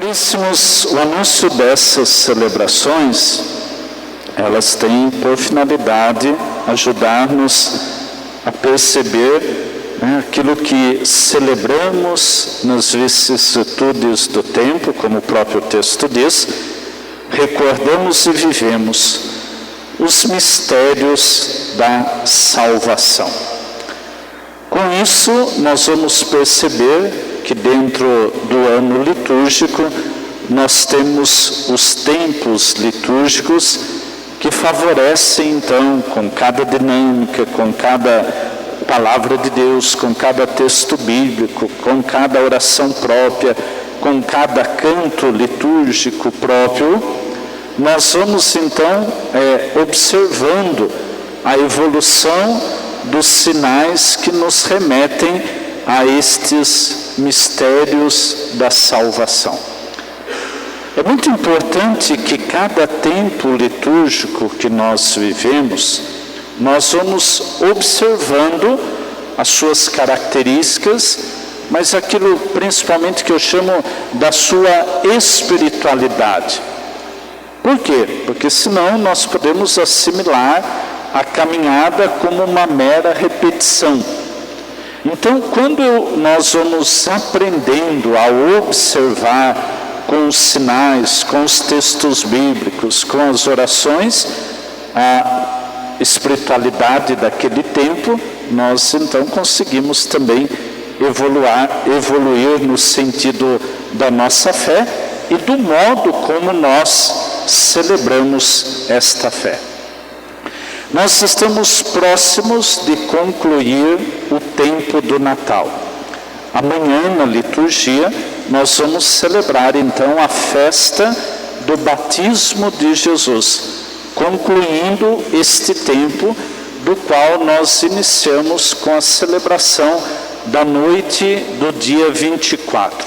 Caríssimos, o anúncio dessas celebrações, elas têm por finalidade ajudar-nos a perceber aquilo que celebramos nas vicissitudes do tempo, como o próprio texto diz, recordamos e vivemos os mistérios da salvação. Com isso, nós vamos perceber que dentro do ano litúrgico, nós temos os tempos litúrgicos que favorecem, então, com cada dinâmica, com cada palavra de Deus, com cada texto bíblico, com cada oração própria, com cada canto litúrgico próprio, nós vamos, então, observando a evolução dos sinais que nos remetem a estes mistérios da salvação. É muito importante que cada tempo litúrgico que nós vivemos, nós vamos observando as suas características, mas aquilo principalmente que eu chamo da sua espiritualidade. Por quê? Porque senão nós podemos assimilar a caminhada como uma mera repetição. Então, quando nós vamos aprendendo a observar com os sinais, com os textos bíblicos, com as orações, a espiritualidade daquele tempo, nós então conseguimos também evoluir no sentido da nossa fé e do modo como nós celebramos esta fé. Nós estamos próximos de concluir o tempo do Natal. Amanhã, na liturgia, nós vamos celebrar então a festa do batismo de Jesus, concluindo este tempo do qual nós iniciamos com a celebração da noite do dia 24.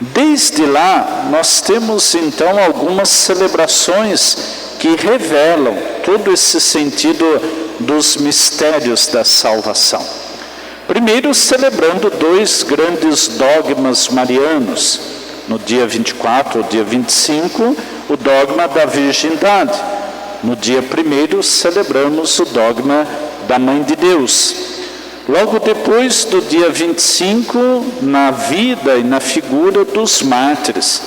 Desde lá, nós temos então algumas celebrações que revelam todo esse sentido dos mistérios da salvação. Primeiro, celebrando dois grandes dogmas marianos. No dia 24 ou dia 25, o dogma da virgindade. No dia 1º, celebramos o dogma da Mãe de Deus. Logo depois do dia 25, na vida e na figura dos mártires,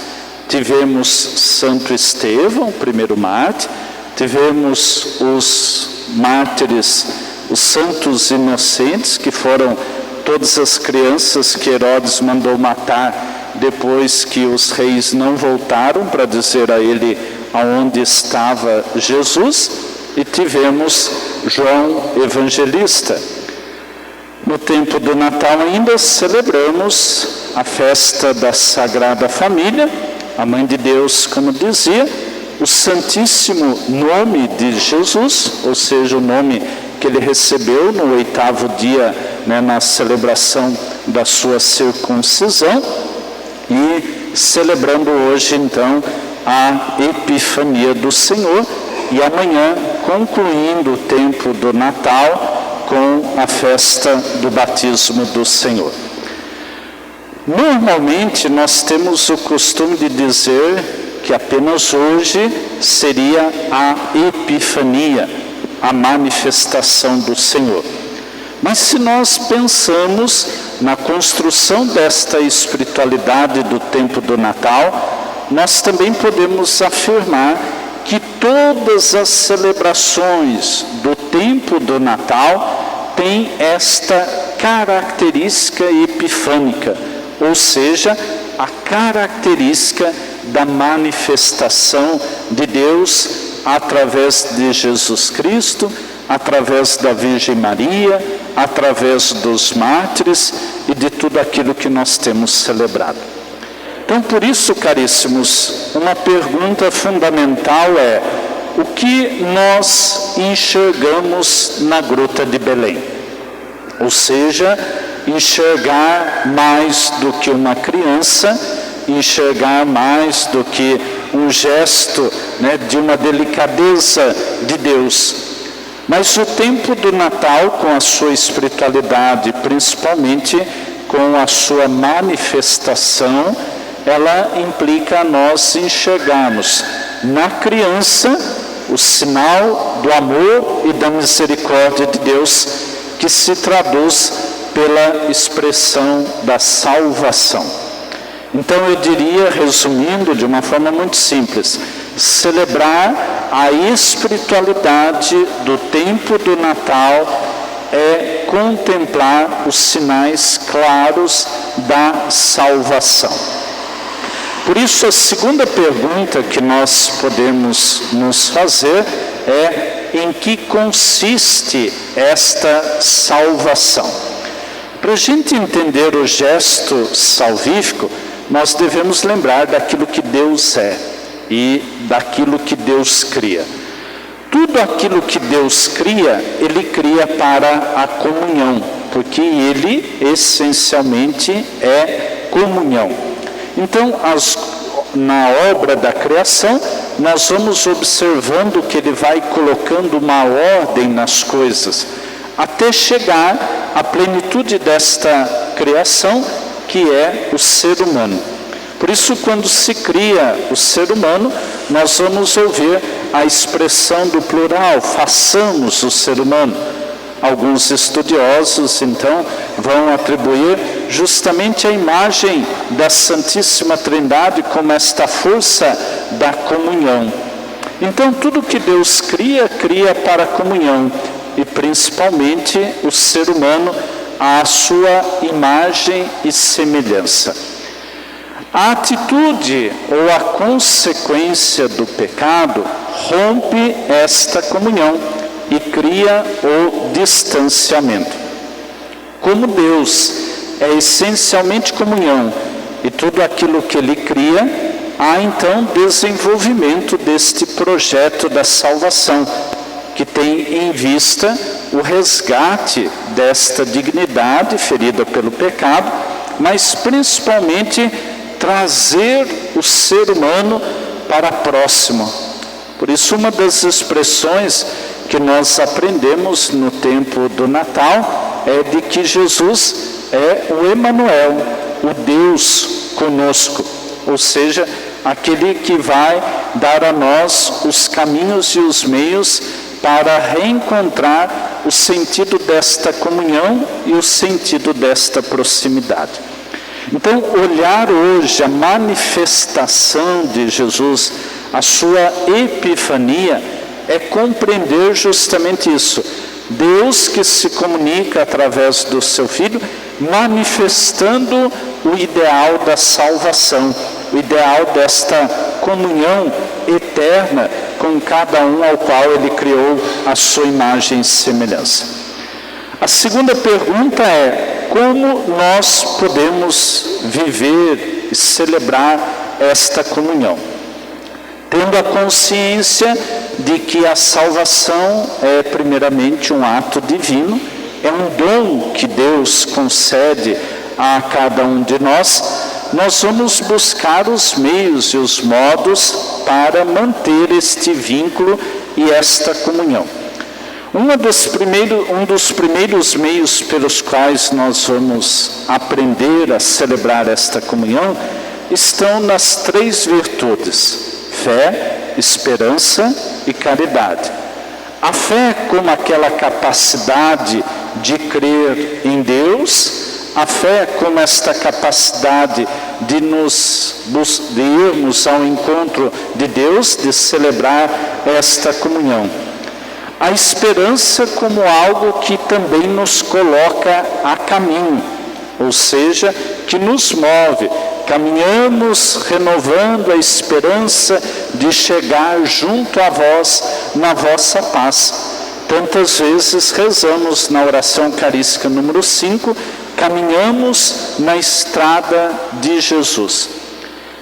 tivemos Santo Estevão, o primeiro mártir, tivemos os mártires, os santos inocentes, que foram todas as crianças que Herodes mandou matar depois que os reis não voltaram para dizer a ele aonde estava Jesus, e tivemos João Evangelista. No tempo do Natal ainda celebramos a festa da Sagrada Família, a Mãe de Deus, como dizia, o Santíssimo Nome de Jesus, ou seja, o nome que ele recebeu no 8º dia, na celebração da sua circuncisão, e celebrando hoje, então, a Epifania do Senhor, e amanhã concluindo o tempo do Natal com a festa do batismo do Senhor. Normalmente nós temos o costume de dizer que apenas hoje seria a Epifania, a manifestação do Senhor. Mas se nós pensamos na construção desta espiritualidade do tempo do Natal, nós também podemos afirmar que todas as celebrações do tempo do Natal têm esta característica epifânica, ou seja, a característica da manifestação de Deus através de Jesus Cristo, através da Virgem Maria, através dos mártires e de tudo aquilo que nós temos celebrado. Então, por isso, caríssimos, uma pergunta fundamental é: o que nós enxergamos na Gruta de Belém? Ou seja, enxergar mais do que uma criança, enxergar mais do que um gesto de uma delicadeza de Deus. Mas o tempo do Natal, com a sua espiritualidade, principalmente com a sua manifestação, ela implica a nós enxergarmos na criança o sinal do amor e da misericórdia de Deus, que se traduz pela expressão da salvação. Então eu diria, resumindo de uma forma muito simples, celebrar a espiritualidade do tempo do Natal é contemplar os sinais claros da salvação. Por isso, a segunda pergunta que nós podemos nos fazer é: em que consiste esta salvação? Para a gente entender o gesto salvífico, nós devemos lembrar daquilo que Deus é e daquilo que Deus cria. Tudo aquilo que Deus cria, Ele cria para a comunhão, porque Ele essencialmente é comunhão. Então, na obra da criação, nós vamos observando que Ele vai colocando uma ordem nas coisas, até chegar à plenitude desta criação, que é o ser humano. Por isso, quando se cria o ser humano, nós vamos ouvir a expressão do plural, façamos o ser humano. Alguns estudiosos, então, vão atribuir justamente a imagem da Santíssima Trindade como esta força da comunhão. Então, tudo que Deus cria, cria para a comunhão, e principalmente o ser humano, à sua imagem e semelhança. A atitude ou a consequência do pecado rompe esta comunhão e cria o distanciamento. Como Deus é essencialmente comunhão e tudo aquilo que Ele cria, há então desenvolvimento deste projeto da salvação, que tem em vista o resgate desta dignidade ferida pelo pecado, mas principalmente trazer o ser humano para próximo. Por isso, uma das expressões que nós aprendemos no tempo do Natal é de que Jesus é o Emanuel, o Deus conosco, ou seja, aquele que vai dar a nós os caminhos e os meios para reencontrar o sentido desta comunhão e o sentido desta proximidade. Então, olhar hoje a manifestação de Jesus, a sua epifania, é compreender justamente isso. Deus que se comunica através do seu Filho, manifestando o ideal da salvação, o ideal desta comunhão eterna com cada um ao qual Ele criou a sua imagem e semelhança. A segunda pergunta é: como nós podemos viver e celebrar esta comunhão? Tendo a consciência de que a salvação é primeiramente um ato divino, é um dom que Deus concede a cada um de nós, nós vamos buscar os meios e os modos para manter este vínculo e esta comunhão. Um dos primeiros meios pelos quais nós vamos aprender a celebrar esta comunhão estão nas 3 virtudes: fé, esperança e caridade. A fé como aquela capacidade de crer em Deus, a fé como esta capacidade de irmos ao encontro de Deus, de celebrar esta comunhão. A esperança como algo que também nos coloca a caminho, ou seja, que nos move. Caminhamos renovando a esperança de chegar junto a vós na vossa paz. Tantas vezes rezamos na oração eucarística número 5, caminhamos na estrada de Jesus.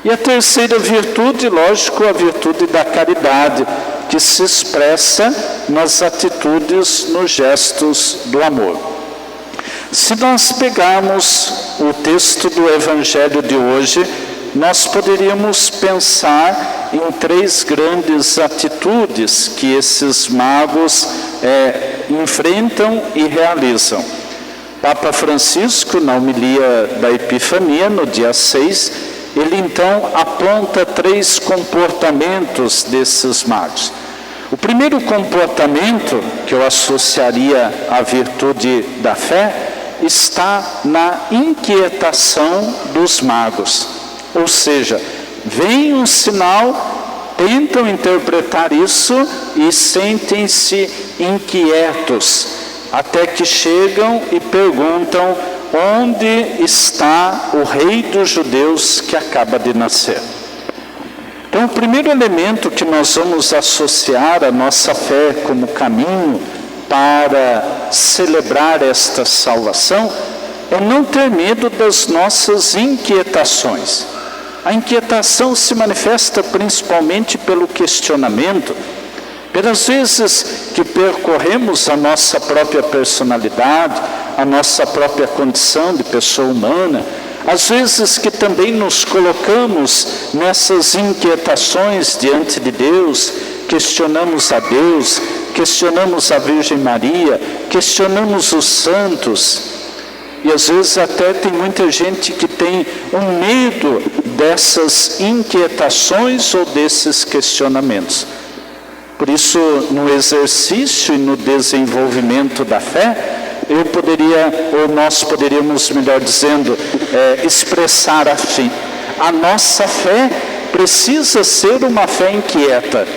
E a terceira virtude, lógico, a virtude da caridade, que se expressa nas atitudes, nos gestos do amor. Se nós pegarmos o texto do Evangelho de hoje, nós poderíamos pensar em 3 grandes atitudes que esses magos enfrentam e realizam. Papa Francisco, na homilia da Epifania, no dia 6, ele então aponta 3 comportamentos desses magos. O primeiro comportamento que eu associaria à virtude da fé está na inquietação dos magos. Ou seja, vem um sinal, tentam interpretar isso e sentem-se inquietos, até que chegam e perguntam onde está o rei dos judeus que acaba de nascer. Então, o primeiro elemento que nós vamos associar à nossa fé como caminho para celebrar esta salvação é não ter medo das nossas inquietações. A inquietação se manifesta principalmente pelo questionamento, pelas vezes que percorremos a nossa própria personalidade, a nossa própria condição de pessoa humana, às vezes que também nos colocamos nessas inquietações diante de Deus, questionamos a Deus, questionamos a Virgem Maria, questionamos os santos, e às vezes até tem muita gente que tem um medo dessas inquietações ou desses questionamentos. Por isso, no exercício e no desenvolvimento da fé, nós poderíamos, melhor dizendo, expressar assim: a nossa fé precisa ser uma fé inquieta.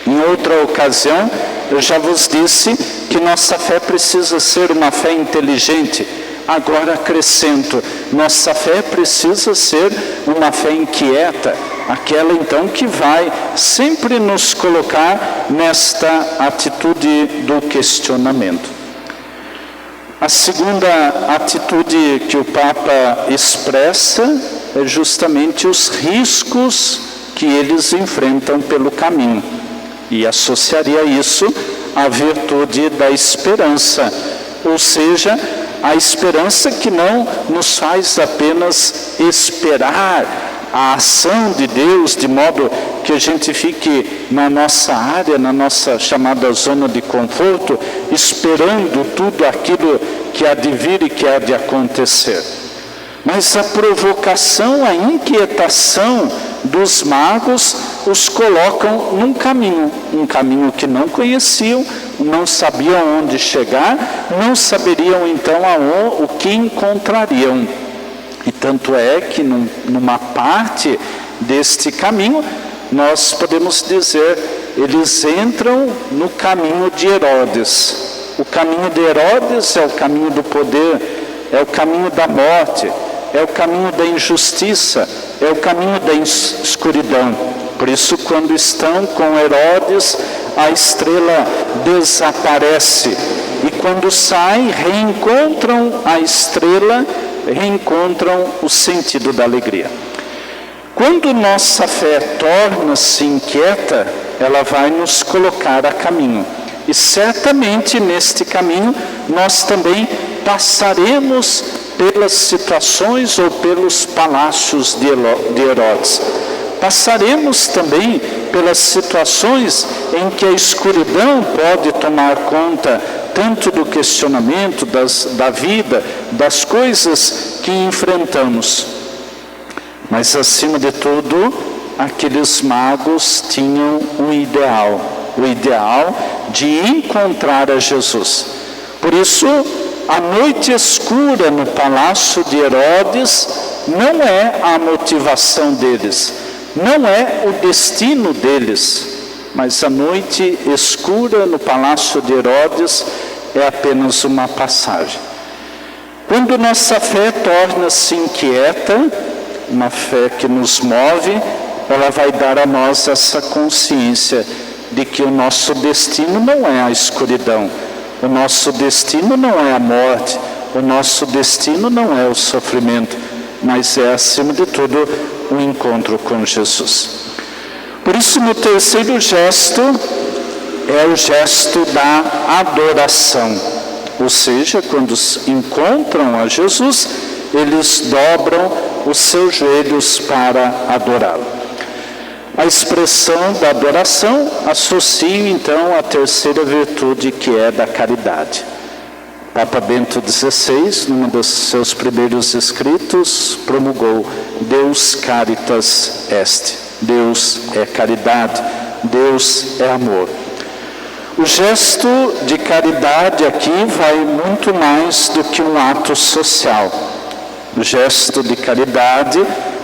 Em outra ocasião, eu já vos disse que nossa fé precisa ser uma fé inteligente. Agora acrescento, nossa fé precisa ser uma fé inquieta, aquela então que vai sempre nos colocar nesta atitude do questionamento. A segunda atitude que o Papa expressa é justamente os riscos que eles enfrentam pelo caminho, e associaria isso à virtude da esperança, ou seja, a esperança que não nos faz apenas esperar a ação de Deus, de modo que a gente fique na nossa área, na nossa chamada zona de conforto, esperando tudo aquilo que há de vir e que há de acontecer. Mas a provocação, a inquietação dos magos os colocam num caminho, um caminho que não conheciam, não sabiam onde chegar, não saberiam então o que encontrariam. E tanto é que numa parte deste caminho, nós podemos dizer, eles entram no caminho de Herodes. O caminho de Herodes é o caminho do poder, é o caminho da morte, é o caminho da injustiça, é o caminho da escuridão. Por isso, quando estão com Herodes, a estrela desaparece. E quando saem, reencontram a estrela, reencontram o sentido da alegria. Quando nossa fé torna-se inquieta, ela vai nos colocar a caminho. E certamente neste caminho nós também passaremos pelas situações ou pelos palácios de Herodes. Passaremos também pelas situações em que a escuridão pode tomar conta tanto do questionamento, da vida, das coisas que enfrentamos. Mas acima de tudo, aqueles magos tinham um ideal, o ideal de encontrar a Jesus. Por isso, a noite escura no palácio de Herodes não é a motivação deles, não é o destino deles, mas a noite escura no palácio de Herodes é apenas uma passagem. Quando nossa fé torna-se inquieta, uma fé que nos move, ela vai dar a nós essa consciência de que o nosso destino não é a escuridão, o nosso destino não é a morte, o nosso destino não é o sofrimento, mas é, acima de tudo, o encontro com Jesus. Por isso, no terceiro gesto, é o gesto da adoração. Ou seja, quando encontram a Jesus, eles dobram os seus joelhos para adorá-lo. A expressão da adoração associa então a terceira virtude, que é da caridade. Papa Bento XVI, num dos seus primeiros escritos, promulgou Deus caritas est. Deus é caridade, Deus é amor. O gesto de caridade aqui vai muito mais do que um ato social. O gesto de caridade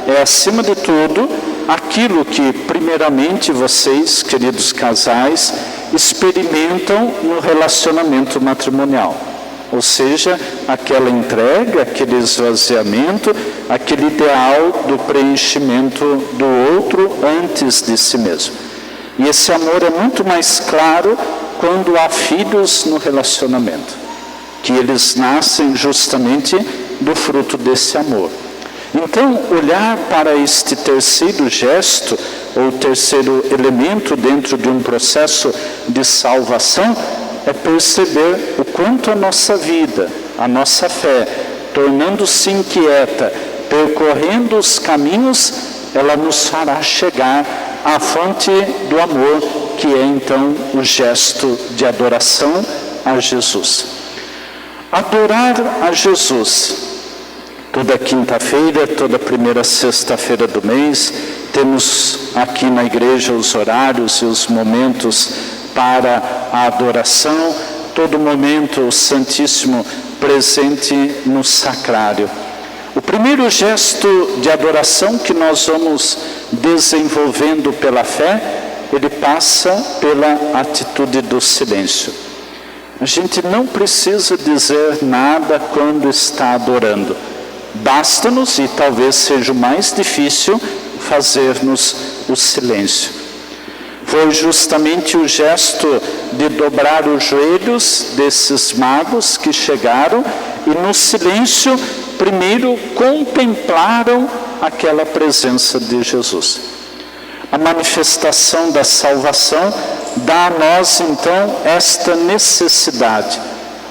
é, acima de tudo, aquilo que, primeiramente, vocês, queridos casais, experimentam no relacionamento matrimonial. Ou seja, aquela entrega, aquele esvaziamento, aquele ideal do preenchimento do outro antes de si mesmo. E esse amor é muito mais claro quando há filhos no relacionamento, que eles nascem justamente do fruto desse amor. Então, olhar para este terceiro gesto, ou terceiro elemento dentro de um processo de salvação, é perceber o quanto a nossa vida, a nossa fé, tornando-se inquieta, percorrendo os caminhos, ela nos fará chegar à fonte do amor, que é então o gesto de adoração a Jesus. Adorar a Jesus. Toda quinta-feira, toda primeira sexta-feira do mês, temos aqui na igreja os horários e os momentos para a adoração, todo momento o Santíssimo presente no sacrário. O primeiro gesto de adoração que nós vamos desenvolvendo pela fé, ele passa pela atitude do silêncio. A gente não precisa dizer nada quando está adorando. Basta-nos, e talvez seja o mais difícil, fazermos o silêncio. Foi justamente o gesto de dobrar os joelhos desses magos que chegaram e no silêncio, primeiro contemplaram aquela presença de Jesus. A manifestação da salvação dá a nós então esta necessidade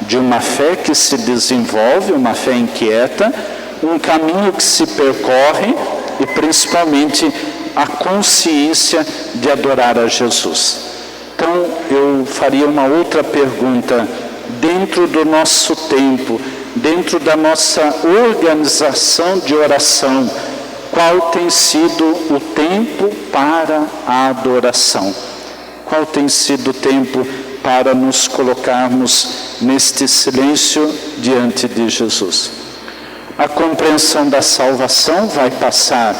de uma fé que se desenvolve, uma fé inquieta, um caminho que se percorre e principalmente a consciência de adorar a Jesus. Então eu faria uma outra pergunta: dentro do nosso tempo, dentro da nossa organização de oração, qual tem sido o tempo para a adoração? Qual tem sido o tempo para nos colocarmos neste silêncio diante de Jesus? A compreensão da salvação vai passar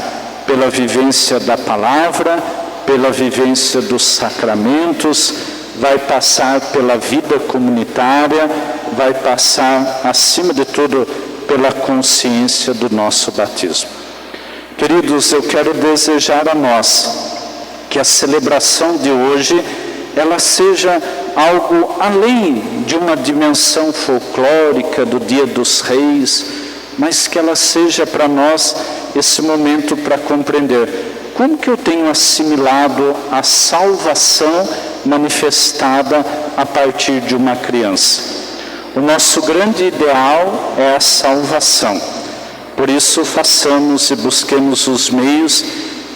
pela vivência da palavra, pela vivência dos sacramentos, vai passar pela vida comunitária, vai passar, acima de tudo, pela consciência do nosso batismo. Queridos, eu quero desejar a nós que a celebração de hoje, ela seja algo além de uma dimensão folclórica do Dia dos Reis, mas que ela seja para nós esse momento para compreender como que eu tenho assimilado a salvação manifestada a partir de uma criança. O nosso grande ideal é a salvação. Por isso façamos e busquemos os meios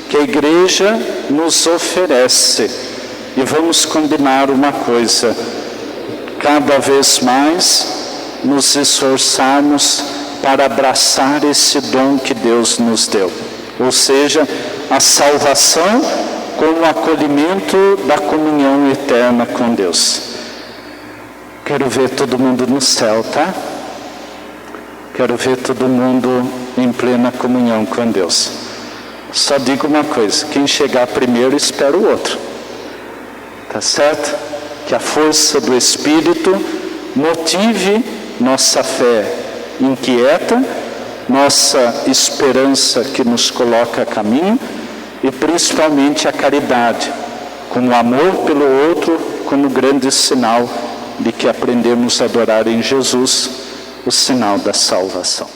que a igreja nos oferece. E vamos combinar uma coisa: cada vez mais nos esforçarmos para abraçar esse dom que Deus nos deu. Ou seja, a salvação como o acolhimento da comunhão eterna com Deus. Quero ver todo mundo no céu, tá? Quero ver todo mundo em plena comunhão com Deus. Só digo uma coisa: quem chegar primeiro espera o outro. Tá certo? Que a força do Espírito motive nossa fé inquieta, nossa esperança que nos coloca a caminho e principalmente a caridade, com o amor pelo outro como grande sinal de que aprendemos a adorar em Jesus, o sinal da salvação.